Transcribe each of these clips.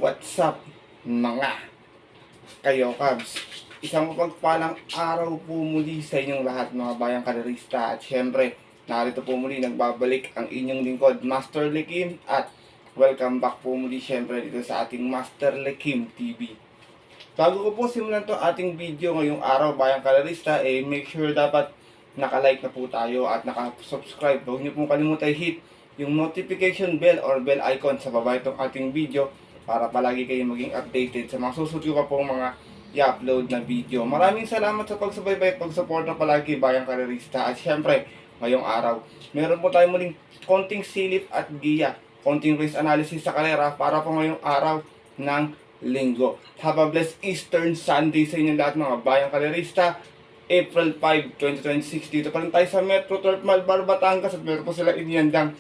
What's up mga kayo Cubs? Isang mapagpalang araw po muli sa inyong lahat mga bayang kalerista. At syempre, narito po muli nagbabalik ang inyong lingkod, Master Lekim. At welcome back po muli syempre dito sa ating Master Lekim TV. Bago ko po simulan to ating video ngayong araw bayang kalerista, make sure dapat naka-like na po tayo at naka-subscribe. Huwag niyo pong kalimutan hit yung notification bell or bell icon sa baba itong ating video para palagi kayong maging updated sa mga susunod ko pong mga i-upload na video. Maraming salamat sa pagsubaybay at pagsuporta palagi bayang karerista. At syempre, ngayong araw, meron po tayo muling konting silip at giya, konting race analysis sa kalera para po ngayong araw ng linggo. Have a blessed Eastern Sunday sa inyo lahat mga bayang karerista. April 5, 2026. Dito pa rin tayo sa Metro Turf Malbar, Batangas at meron po sila iniandang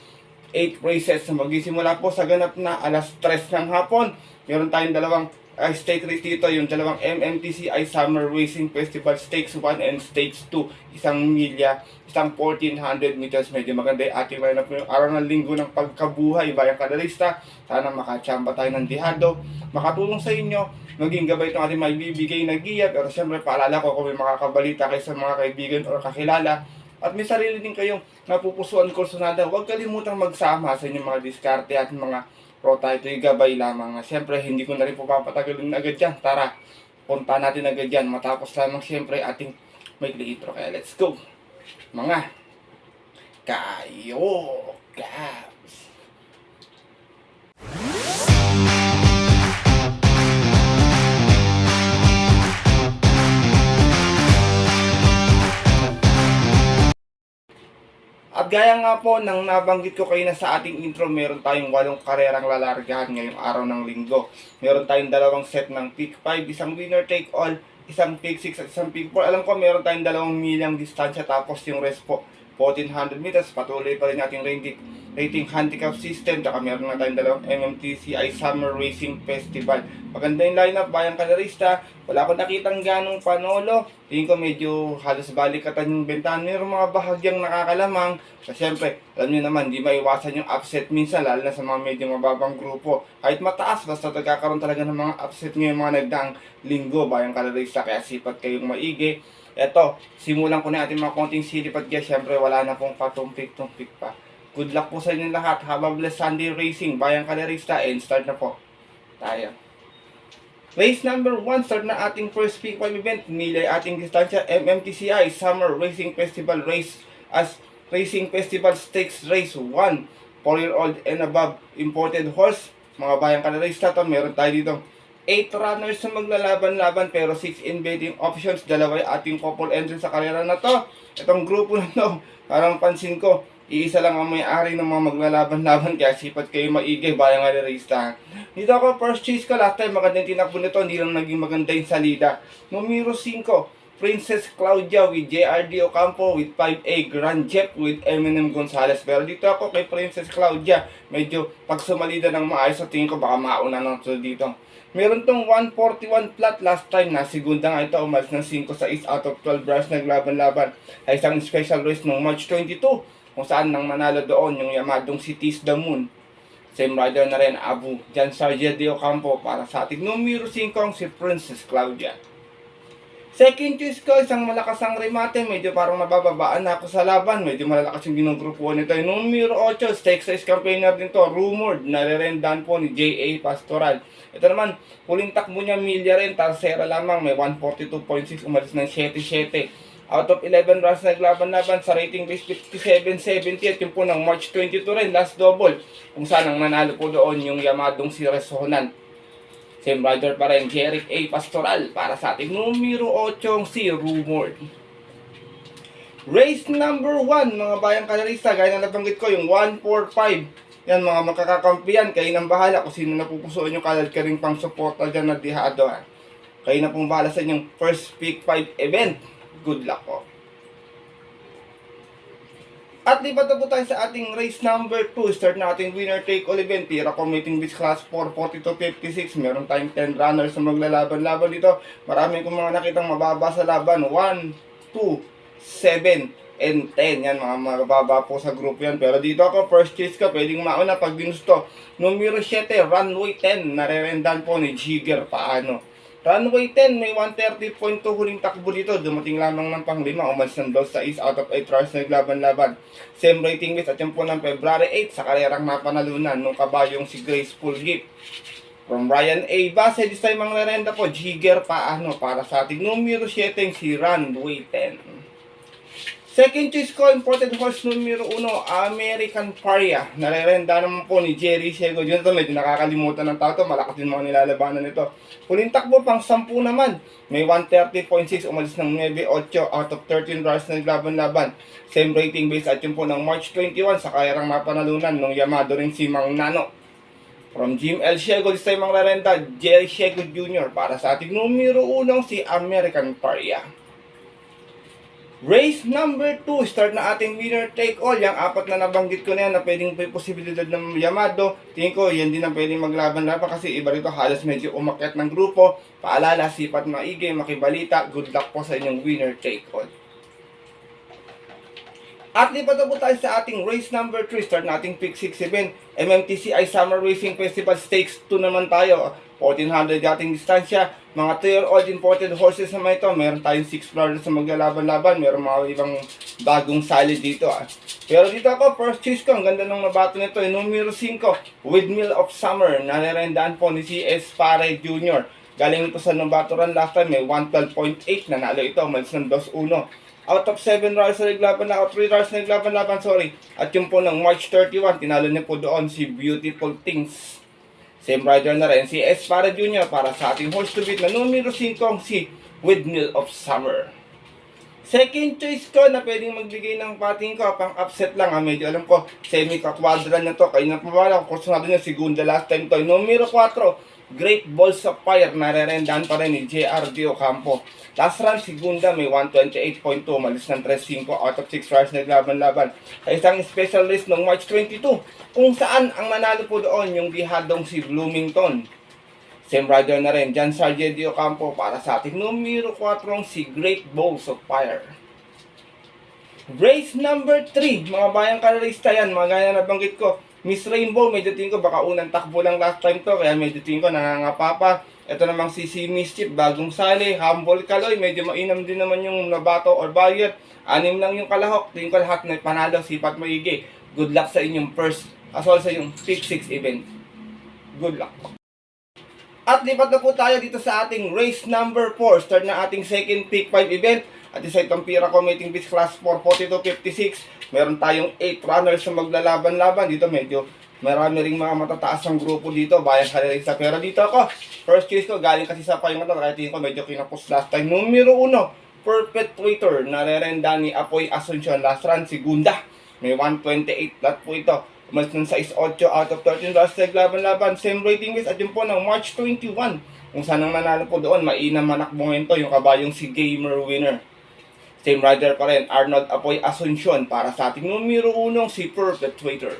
8 races na magsisimula po sa ganap na alas 3 ng hapon. Meron tayong dalawang stake race dito, yung dalawang MMTCI Summer Racing Festival Stakes 1 and Stakes 2, isang milya, isang 1400 meters. Medyo maganda yung ating line up yung araw ng linggo ng pagkabuhay bayang kadarista. Sana makachamba tayo ng dihado, makatulong sa inyo, maging gabay itong ating maibibigay na giya. Pero syempre paalala ko kung may makakabalita kayo sa mga kaibigan o kakilala at may sarili din kayong napupusuan kursunada, huwag kalimutang magsama sa inyong mga diskarte at mga rota. Ito'y gabay lamang. Siyempre, hindi ko na rin po papatagalin agad yan. Tara, punta natin agad yan. Matapos lamang siyempre ating maikli intro. Kaya let's go. Mga kayo, Cubs. At gaya nga po nang nabanggit ko kayo na sa ating intro, meron tayong 8 karerang lalargahan ngayong araw ng linggo. Meron tayong dalawang set ng pick 5, isang winner take all, isang pick 6 at isang pick 4. Alam ko meron tayong 2 milyang distansya tapos yung rest po 1400 meters. Patuloy pa rin ating rating handicap system. Tsaka meron na tayong dalawang MMTCI Summer Racing Festival. Maganda yung lineup bayang kalarista. Wala akong nakitang ganong panolo. Tingin ko medyo halos balikatan yung bentahan. Meron mga bahagyang nakakalamang. So syempre, alam nyo naman, di maiwasan yung upset minsan, lalo na sa mga medyo mababang grupo. Kahit mataas, basta nagkakaroon talaga ng mga upset ngayong mga nagdaang linggo bayang kalarista. Kaya sipat kayong maigi. Eto, simulan ko na ating mga konting silip at guys, syempre wala na pong patumpik-tumpik pa. Good luck po sa inyo lahat. Have a blessed Sunday racing, bayang kalerista, and start na po tayo. Race number 1, start na ating first pick 5 event. Nilay ating distansya, MMTCI Summer Racing Festival Race as Racing Festival Stakes Race 1, 4-year-old and above imported horse. Mga bayang kalerista, to meron tayo dito 8 runners na maglalaban-laban pero 6 in betting options. Dalawa yung ating couple entry sa karera na to. Itong grupo na to, parang pansin ko, iisa lang ang may-ari ng mga maglalaban-laban, kaya sipat kayo maigay bayang kalerista. Dito ako first chase ko last time, magandang tinakbo nito, hindi lang naging maganda yung salida. Numero 5, Princess Claudia with JRD Ocampo with 5A Grand Jet with Eminem Gonzalez. Pero dito ako kay Princess Claudia, medyo pag sumalida ng maayos, sa tingin ko baka mauna ng ito dito. Meron tong 141 flat last time na segunda nga ito, umalis ng 5 sa 6 out of 12 runs naglaban-laban ay isang special race noong March 22 kung saan nang manalo doon yung yamadong si Tis the Moon. Same rider na rin Abu Jan Sargent de Ocampo para sa ating numero 5 si Princess Claudia. Second choice ko, isang malakas ang remate, medyo parang nabababaan na ako sa laban, medyo malalakas yung ginugrupuan nito. Yung numero 8, stake size campaigner din to, rumored, nare-rendan po ni J.A. Pastoral. Ito naman, huling takbo niya, milya rin, tarsera lamang, may 142.6, umalis ng 7-7. Out of 11 runs naglaban-laban sa rating base 57-70 at yung po ng March 22 rin, last double, kung saan ang nanalo po doon yung yamadong si Resonant. Same rider pa rin, Jeric A. Pastoral para sa ating numero 8 si Rumored. Race number 1, mga bayang kalarista, gaya na nabanggit ko, yung 145. Yan mga makakakampiyan, kayo nang bahala kung sino napupusuan yung kalad ka rin pang suporta dyan na dihado. Kayo na pong bahala sa inyong first pick 5 event. Good luck po. At lipat na po tayo sa ating race number 2. Start na ating winner take all event. Tira committing base class 442.56. Meron tayong 10 runners na maglalaban-laban dito. Marami kong mga nakitang mababa sa laban. 1, 2, 7, and 10. Yan, mga mababa po sa group yan. Pero dito ako, first choice ko, pwedeng mauna pag ginusto. Numero 7, Runway 10. Narerendan po ni Jigger Paano. Runway 10, may 130.2 huling takbo dito. Dumating lamang ng panglima. Umalis ng 2-6 out of 8 runs na naglaban-laban. Same rating base at yan po ng February 8 sa karerang napanalunan nung kabayong si Graceful Gift. From Ryan A. Base, this time ang rerenda po, Jigger Paano para sa ating numero 7, si Runway 10. Second choice ko, imported horse numero 1, American Paria. Narerenda naman po ni Jerry Siego. Yun ito, medyo nakakalimutan ng tao to. Malakas din mga nilalabanan nito. Huling takbo pang 10 naman. May 130.6, umalis ng 9-8 out of 13 runs na naglaban-laban. Same rating base at yun po ng March 21 sa kayarang mapanalunan ng Yamado rin si Mang Nano. From Jim L. Siego, this time ang rerenda, Jerry Siego Jr. para sa ating numero 1, si American Paria. Race number 2, start na ating winner take all. Yung apat na nabanggit ko na yan na pwedeng may posibilidad ng Yamado. Tingin ko yan din ang pwedeng maglaban-laban kasi iba rito halos medyo umakyat ng grupo. Paalala, sipat maigi, makibalita. Good luck po sa inyong winner take all. At lipat na po tayo sa ating race number 3. Start nating pick 6 event. MMTCI Summer Racing Festival Stakes 2 naman tayo. 1400 yating distansya. Mga 2-year-old imported horses naman ito. Meron tayong 6 flowers na maglalaban-laban. Meron mga ibang bagong salid dito. Pero dito ako, first choice ko. Ang ganda ng nabato nito. Numero 5, Windmill of Summer. Narirendaan po ni C.S. Pare Jr. Galing ito sa nabaturan last time. May 112.8. Nanalo ito. Malis ng 2-1. Out of 7 runs na naglaban na, 3 runs na naglaban-laban, sorry. At yung po ng March 31, tinalo niya po doon si Beautiful Things. Same rider na rin, si S. Para Jr. para sa ating horse to beat na numero 5, si Windmill of Summer. Second choice ko na pwedeng magbigay ng pating ko, pang upset lang. Medyo alam ko, semi-quadran na to. Kaya napawala ko, kursunado niya, segunda last time to. Numero 4, Great Balls of Fire, narerendaan pa rin ni J.R. D. Ocampo. Last run, segunda, may 128.2, malis ng 3-5 out of 6 runs naglaban-laban. Sa isang special race noong March 22, kung saan ang nanalo po doon yung bihadong si Bloomington. Same rider na rin, John Sargent D. Ocampo para sa ating numero 4, si Great Balls of Fire. Race number 3, mga bayang karerista yan, mga gaya na nabanggit ko. Miss Rainbow, medyo tingin ko baka unang takbo lang last time to, kaya medyo tingin ko nangangapa. Ito namang si Mischief, bagong sali. Humble Kaloy, medyo mainam din naman yung Nabato or Bayer. 6 lang yung kalahok, tingin ko lahat na panalo, sipat maigi. Good luck sa inyong first, as well sa inyong pick 6 event. Good luck. At lipat na po tayo dito sa ating race number 4. Start na ating second pick 5 event. At isa itong Pira Committing Beach Class 4, 42.56. Meron tayong 8 runners na maglalaban-laban. Dito medyo marami ring mga matataas ang grupo dito. Bayan Kalerisa. Pero dito ako, first choice ko, galing kasi sa payong ito. Kaya tingin ko medyo kinapos last time. Numero 1, Perpetuator. Narerenda ni Apoy Asuncion. Last run, segunda. May 128 lot po ito. Mas ng 6-8 out of 13 runs naglaban-laban. Same rating base at yun po ng March 21. Kung saan ang nanalo po doon, mainam manakbo ngayon to, yung kabayong si Gamer Winner. Same rider pa rin, Arnold Apoy Asuncion para sa ating numero 1, si Perpetuator.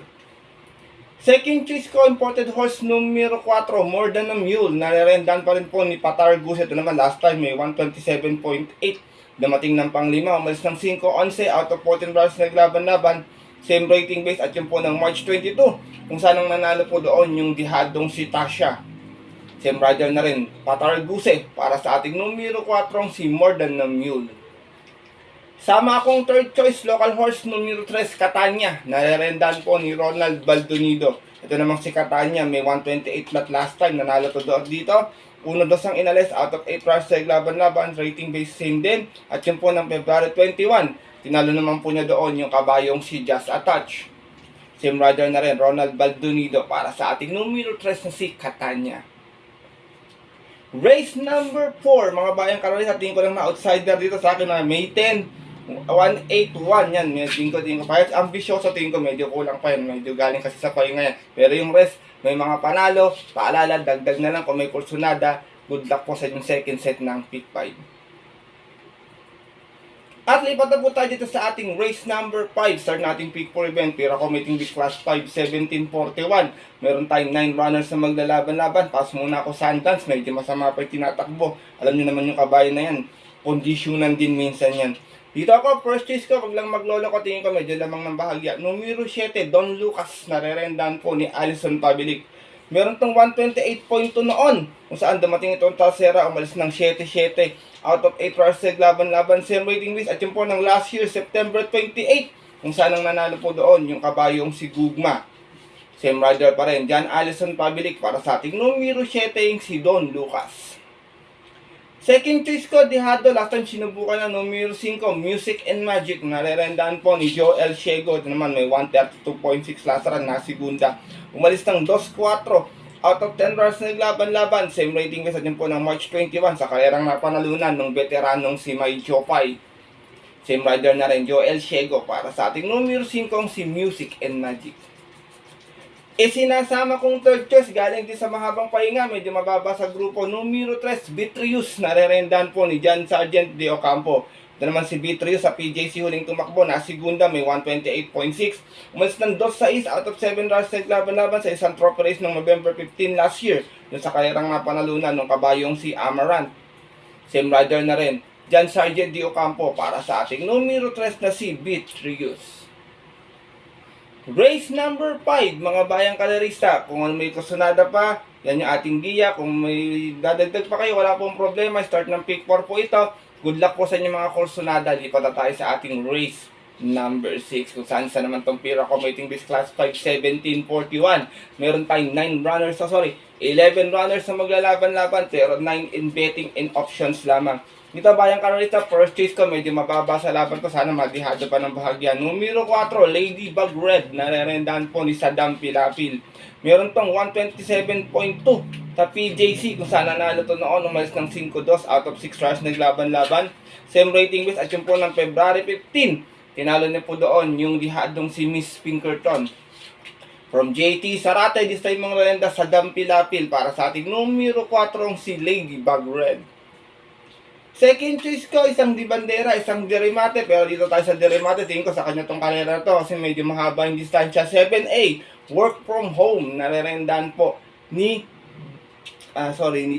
Second choice ko, imported horse numero 4, More Than a Mule. Narerendaan pa rin po ni Patargus. Ito naman last time may 127.8. Dumating ng pang-5, umalis ng 5-11 out of 14 runs naglaban-laban. Same rating base at yun po ng March 22. Kung saan ang nanalo po doon yung dihadong si Tasha. Same rider na rin, Patarguse para sa ating numero 4, si More Than a Mule. Sama akong third choice, local horse numero 3, Catania. Narerendaan po ni Ronald Baldonido. Ito namang si Catania, may 128 lot last time. Nanalo to doon dito. 1-2 ang inalis out of 8 runs sa laban-laban. Rating base same din. At yun po ng February 21. Tinalo naman po niya doon yung kabayong si Just a Touch. Same rider na rin, Ronald Baldonido para sa ating numero 3 na si Catania. Race number 4, mga bayang karolina. Tingin ko lang na outsider dito sa akin na May 10. 181 yan, tingin ko parang ambisyoso, tingin ko medyo kulang pa yan, medyo galing kasi sa payo ngayon. Pero yung rest, may mga panalo, paalala, dagdag na lang kung may kursunada. Good luck po sa yung second set ng pick 5. At lipat na po tayo dito sa ating race number 5. Start nating pick 4 event, Pira Committing Beach Class 5, 1741. Meron tayong 9 runners na maglalaban-laban. Pass muna ako Sundance, medyo masama pa yung tinatakbo. Alam niyo naman yung kabayan na yan, kondisyonan din minsan yan. Dito ako, first choice ko, wag lang maglolo ko, tingin ko medyo lamang ng bahagya. Numero 7, Don Lucas, narerendahan po ni Alison Pabilic. Meron tong 128.2 noon, kung saan dumating itong Talsera, umalis ng 7-7 out of 8 runs laban-laban, same rating list, at yun po ng last year, September 28, kung saan ang nanalo po doon, yung kabayong si Gugma. Same rider pa rin, John Alison Pabilic para sa ating numero 7, yung si Don Lucas. Second choice ko, Dihado. Last time sinubukan na numero 5, Music and Magic. Narerendahan po ni Joel Ciego. Ito naman may 132.6 last run na segunda. Umalis ng 2-4 out of 10 runs na naglaban-laban. Same rating sa din po ng March 21 sa karerang napanalunan ng veteranong si May Chopay. Same rider na rin, Joel Ciego para sa ating numero 5, si Music and Magic. Sinasama kong third choice, galing din sa mahabang pahinga, medyo mababa sa grupo, numero 3, Beatrius, narerendahan po ni John Sargent de Ocampo. Ito naman si Beatrius sa PJC huling tumakbo, na segunda, may 128.6. Umalis ng 2-6 out of 7 runs sa laban-laban sa isang trophy race noong November 15 last year, dun sa karerang napanalunan ng kabayong si Amaranth. Same rider na rin, John Sargent de Ocampo para sa ating numero 3 na si Beatrius. Race number 5, mga bayang kalerista. Kung may kusunada pa, yan yung ating giya. Kung may dadagdag pa kayo, wala pong problema. Start ng pick 4 po ito. Good luck po sa inyo mga kusunada. Lipat na tayo sa ating race number 6. Kung saan naman itong Pira Commuting Base Class 5, 1741. Meron tayong 11 runners na maglalaban-laban. Pero 9 in betting and options lamang. Dito bayang kalerista, first choice ko, medyo mababa sa laban ko. Sana madihado pa ng bahagya. Numero 4, Ladybug Red. Narerendahan po ni Saddam Pilapil. Meron tong 127.2 sa PJC. Kung saan nanalo to noon, umalis ng 5-2 out of 6 runs naglaban-laban. Same rating base at yun po ng February 15. Tinalo niya po doon yung dihadong si Miss Pinkerton. From JT Sarate, this time mga renda, Saddam Pilapil para sa ating numero 4, si Ladybug Red. Second choice ko, isang di bandera, isang dirimate. Pero dito tayo sa dirimate, tingin ko sa kanya tong karera to kasi medyo mahaba yung distansya. 7A, Work From Home. Narerendahan po ni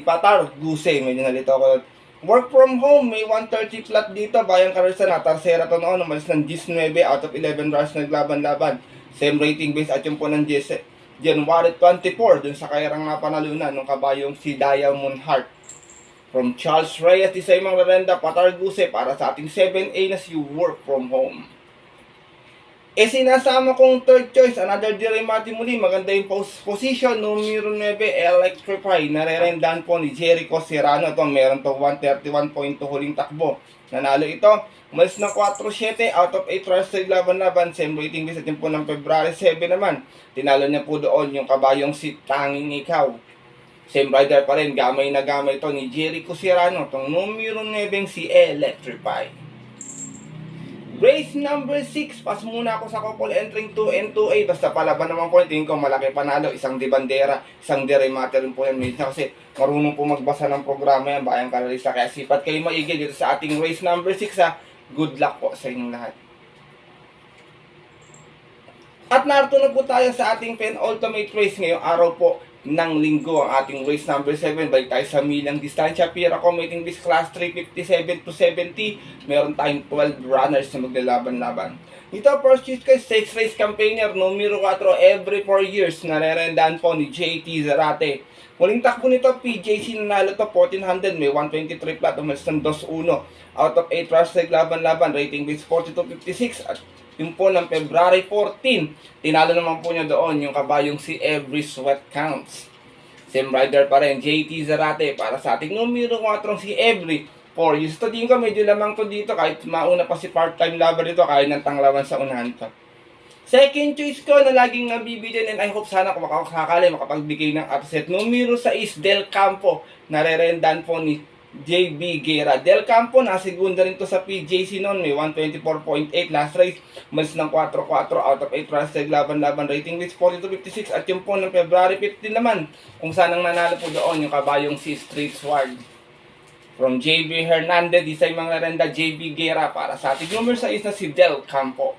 Patar Guse. Medyo nalito ako. Work From Home, may 130 flat dito. Bayang Karisa na, Tarsera to noon. Umalis ng 19 out of 11 runs naglaban-laban. Same rating base at yung po ng January 24 dun sa karerang napanalunan ng kabayong si Diamond Heart. From Charles Reyes, isa yung mga renda, Patar Guse para sa ating 7A na si Work From Home. Sinasama kong third choice, another dirimati muli, maganda yung position, numero 9, Electrify, narerendahan po ni Jericho Serrano. Ito, meron to 131.2 huling takbo. Nanalo ito, umalis ng 4-7 out of 8 runs sa laban-laban, same rating base at yun po ng February 7 naman. Tinalo niya po doon yung kabayong si Tanging Ikaw. Same rider pa rin, gamay na gamay ito ni Jericho Serrano. Itong numero 9, si Electrify. Race number 6, pas muna ako sa couple entering 2 and 2A. Basta palaban naman po, tingin ko malaki panalo. Isang di bandera, isang dirimate rin po yan. Minsan kasi marunong po magbasa ng programa yan, bayang kalalista. Kaya sipat kayo maigil dito sa ating race number 6 ha. Good luck po sa inyong lahat. At narito na po tayo sa ating penultimate race ngayong araw po ng linggo, ang ating race number 7. Balik tayo sa milang distansya. Pira Commuting Base Class 357 to 70. Meron tayong 12 runners na maglalaban-laban. Dito, first choice ko, stakes race campaigner, numero 4, every 4 years. Narerendahan po ni JT Zarate. Muling takbo nito, PJC nanalo to 1400, may 123 flat, umalis ng 2-1. Out of 8 runs naglaban-laban, rating base 42.56 at yung po ng February 14, tinalo naman po niya doon yung kabayong si Every Sweat Counts. Same rider pa rin, JT Zarate para sa ating numero 4, si Every 4 years. Ito din ko, medyo lamang to dito, kahit mauna pa si part-time lover dito, kaya nang tanglawan sa unahan to. Second choice ko na laging nabibigyan, and I hope sana kung makakakali makapagbigay ng upset, numero 6, Del Campo. Narerendan po ni JB Guerra. Del Campo, nasigunda rin to sa PJC noon. May 124.8 last race. Malis ng 4-4 out of 8 runs. Laban-laban, rating base 42.56. At yung po ng February 15 naman, kung saan ang nanalo po doon, yung kabayong si Street Sword. From JB Hernandez, isa yung mga renda, JB Guerra para sa ating number 6 na si Del Campo.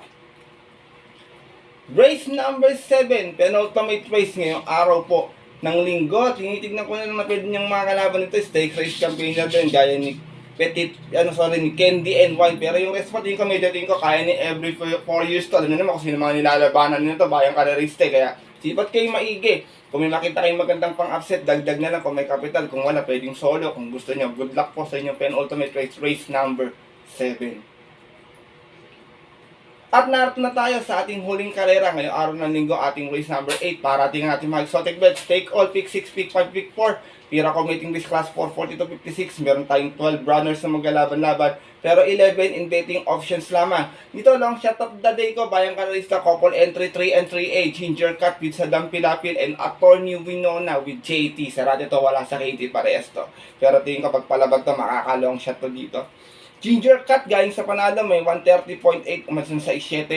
Race number 7, penultimate race ngayong araw po ng linggo. Tinitignan ko na lang na pwede niyang mga kalaban nito. Stake race campaigner din, gaya ni candy and wine. Pero yung rest po, tingin ko, medyo tingin ko, kaya ni every 4 years to. Alam nyo naman kung sino mga nilalabanan nito, bayang kaleriste. Kaya, sipat kayo maigi. Kung may makita kayong magandang pang-upset, dagdag na lang kung may capital. Kung wala, pwedeng solo. Kung gusto nyo, good luck po sa inyong penultimate race number 7. At narito na tayo sa ating huling karera ngayong araw ng linggo, ating race number 8. Para tingnan natin mga exotic bets. Take all, pick 6, pick 5, pick 4. Pira committing this class 440 to 56. Meron tayong 12 runners na maglalaban-laban. Pero 11 in betting options lamang. Dito lang shot of the day ko. Bayang karerista, couple entry 3 and 3A. Ginger Cut with Saddam Pilapil and Attorney Winona with JT. Sarado to, wala sa KT parehas to. Pero tingin ko pag palabag to, makakalong shot to dito. Ginger Cut galing sa panalo, may 130.8, umasin sa 7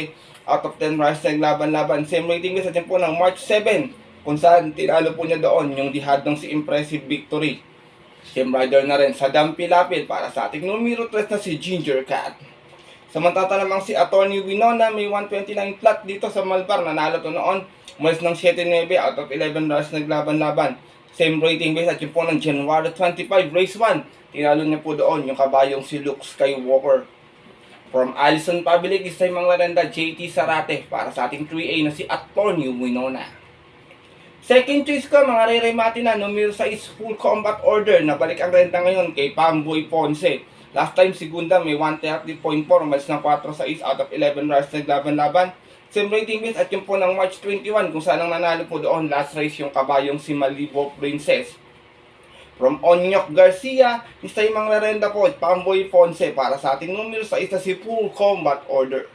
out of 10 runs na laban-laban. Same rating sa dyan po ng March 7, kung saan tinalo po niya doon yung dihadong si Impressive Victory. Same rider na rin sa Dampilapil para sa ating numero 3 na si Ginger Cut. Samantala namang si Attorney Winona, may 129 flat dito sa Malbar, nanalo to noon. Umalis ng 7-9 out of 11 runs naglaban-laban. Same rating base at yung po ng January 25, race 1. Tinalo niya po doon yung kabayong si Luke Skywalker. From Allison Pabilik, isa yung mga renda JT Sarate para sa ating 3A na si Attorney Winona. Second choice ko, mga re-remati na, numero 6 full combat order. Nabalik ang renta ngayon kay Pamboy Ponce. Last time, segunda, may 130.4, umalis ng 4-6 out of 11 runs naglaban-laban. Same rating base at yung po ng March 21, kung saan ang nanalo po doon, last race yung kabayong si Malibo Princess. From Onyok Garcia, isa yung mga renda po, Pamboy Ponce para sa ating numero sa isa si Full Combat Order.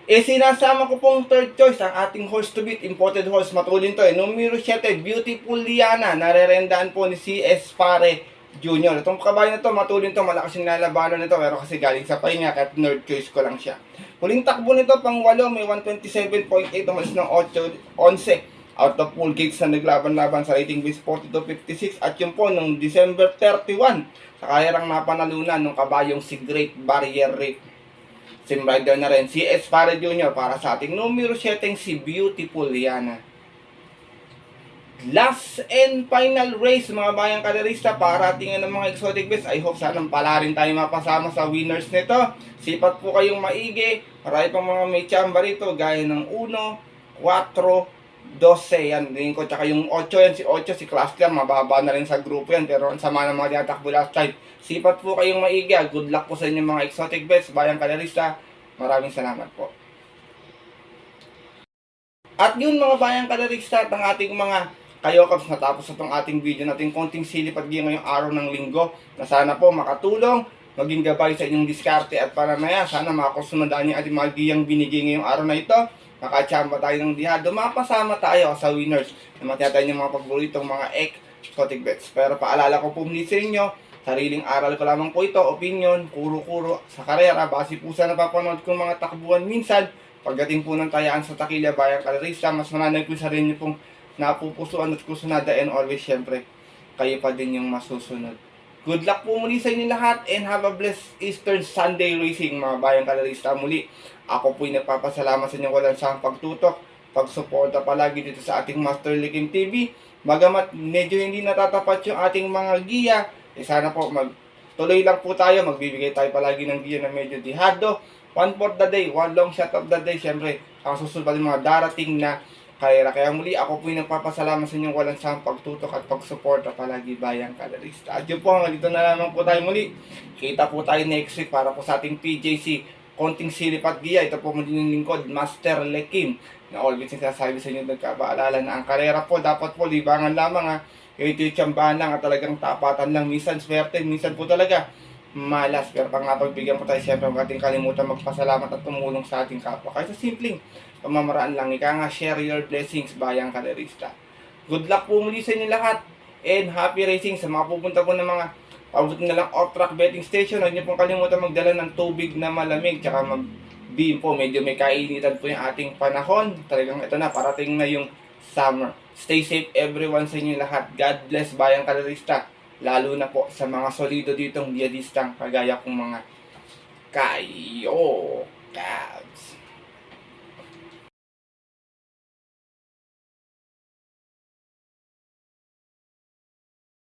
Sinasama ko pong third choice ang ating horse to beat, imported horse, matulin to numero 7, Beautiful Liana, narerendaan po ni CS Pare Jr. Itong kabayo na to, matulin to, malakas yung lalabanan nito, pero kasi galing sa pahinga, kaya third choice ko lang siya. Huling takbo nito, pang 8, may 127.8, umalis ng 11 out of full gates na naglaban-laban sa rating base 40 to 56 at yung po nung December 31 sa karerang napanalunan ng kabayong si Great Barrier Reef. Sim rider na rin si S. Pare Jr. para sa ating numero 7 si Beautiful Liana. Last and final race mga bayang kalerista para tingnan ng mga exotic bets. I hope sana pala rin tayo mapasama sa winners nito. Sipat po kayong maigi. Marami pang mga may chamba rito gaya ng 1, 4, 12 yan din ko, tsaka yung 8 yan, si 8 si Cluster, mababa na rin sa grupo yan, pero ang sama ng mga tinatakbo last time. Sipat po kayong maigi, good luck po sa inyo mga exotic bets, bayang kalerista, maraming salamat po. At yun mga bayang kalerista at ang ating mga kayokaps, natapos na itong ating video natin, konting silip at giya ngayong araw ng linggo, na sana po makatulong, maging gabay sa inyong diskarte at paranaya, sana makakusunodaan yung ating mga giyang binigay ngayong araw na ito. Nakachamba tayo ng dihado, mapasama tayo sa winners na matiyatay yung mga paboritong mga exotic bets. Pero paalala ko po muli sa inyo, sariling aral ko lamang po ito, opinion, kuro-kuro sa karera, base po sa napapanood kong mga takbuhan minsan, pagdating po ng tayaan sa Takila, bayang kalerista, mas mananay ko sa rin pong napupusuan at kusunada and always syempre, kayo pa din yung masusunod. Good luck po muli sa inyo lahat and have a blessed Eastern Sunday racing mga bayang kalerista muli. Ako po'y nagpapasalamat sa inyo walang siyang pagtutok, pagsuporta palagi dito sa ating Master Likim TV. Bagamat medyo hindi natatapat yung ating mga giya, sana po tuloy lang po tayo, magbibigay tayo palagi ng giya na medyo dihado. One for the day, one long shot of the day, syempre, ang susunod pa din mga darating na karera. Kaya muli, ako po'y nagpapasalamat sa inyo walang siyang pagtutok at pagsuporta palagi bayang kalerista. At yun po, dito na lamang po tayo muli. Kita po tayo next week para po sa ating PJC. Konting silip at giya. Ito po muli yung lingkod, Master Lekim. Na always sinasabi sa inyo, nagkapaalala na ang karera po, dapat po libangan lamang ha. Ito yung tsambahan lang at talagang tapatan lang. Minsan swerte, minsan po talaga malas. Pero pang napagbigyan po tayo, siyempre huwag ating kalimutan magpasalamat at tumulong sa ating kapwa. Kahit sa simpleng pamamaraan lang, ika nga, share your blessings bayang kalerista. Good luck po muli sa inyo lahat and happy racing sa mga pupunta po ng mga pabuti na lang off-track betting station. Huwag niyo pong kalimutan magdala ng tubig na malamig tsaka mag-beam po. Medyo may kainitan po yung ating panahon. Talagang ito na, parating na yung summer. Stay safe everyone sa inyo lahat. God bless bayang kalerista. Lalo na po sa mga solido ditong diadistang kagaya kong mga kayo Cavs.